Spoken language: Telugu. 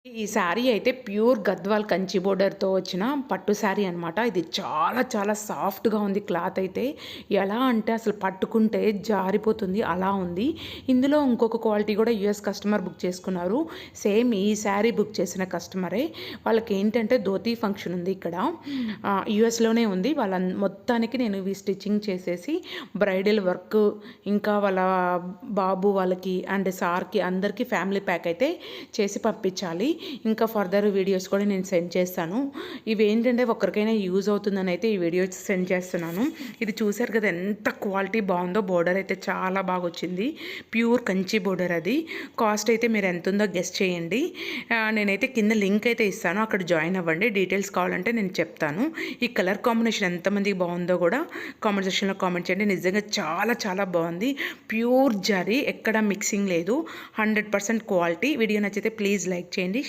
ఈ శారీ అయితే ప్యూర్ గద్వాల్ కంచి బోర్డర్‌తో వచ్చిన పట్టు శారీ అనమాట. ఇది చాలా చాలా సాఫ్ట్‌గా ఉంది క్లాత్ అయితే. ఎలా అంటే అసలు పట్టుకుంటే జారిపోతుంది అలా ఉంది. ఇందులో ఇంకొక క్వాలిటీ కూడా యూఎస్ కస్టమర్ బుక్ చేసుకున్నారు. సేమ్ ఈ శారీ బుక్ చేసిన కస్టమరే. వాళ్ళకేంటంటే ధోతి ఫంక్షన్ ఉంది ఇక్కడ. యూఎస్‌లోనే ఉంది. మొత్తానికి నేను ఇవి స్టిచ్చింగ్ చేసేసి బ్రైడల్ వర్క్ ఇంకా వాళ్ళ బాబు వాళ్ళకి అండ్ సార్‌కి అందరికీ ఫ్యామిలీ ప్యాక్ అయితే చేసి పంపించాలి. ఇంకా ఫర్దర్ వీడియోస్ కూడా నేను సెండ్ చేస్తాను. ఇవేంటంటే ఒకరికైనా యూజ్ అవుతుందని అయితే ఈ వీడియోస్ సెండ్ చేస్తున్నాను. ఇది చూసారు కదా ఎంత క్వాలిటీ బాగుందో. బోర్డర్ అయితే చాలా బాగా వచ్చింది. ప్యూర్ కంచి బోర్డర్ అది. కాస్ట్ అయితే మీరు ఎంత ఉందో గెస్ట్ చేయండి. నేనైతే కింద లింక్ అయితే ఇస్తాను, అక్కడ జాయిన్ అవ్వండి. డీటెయిల్స్ కావాలంటే నేను చెప్తాను. ఈ కలర్ కాంబినేషన్ ఎంతమందికి బాగుందో కూడా కామెంట్ సెక్షన్లో కామెంట్ చేయండి. నిజంగా చాలా చాలా బాగుంది. ప్యూర్ జరీ, ఎక్కడ మిక్సింగ్ లేదు. 100% క్వాలిటీ. వీడియో నచ్చితే ప్లీజ్ లైక్ చేయండి,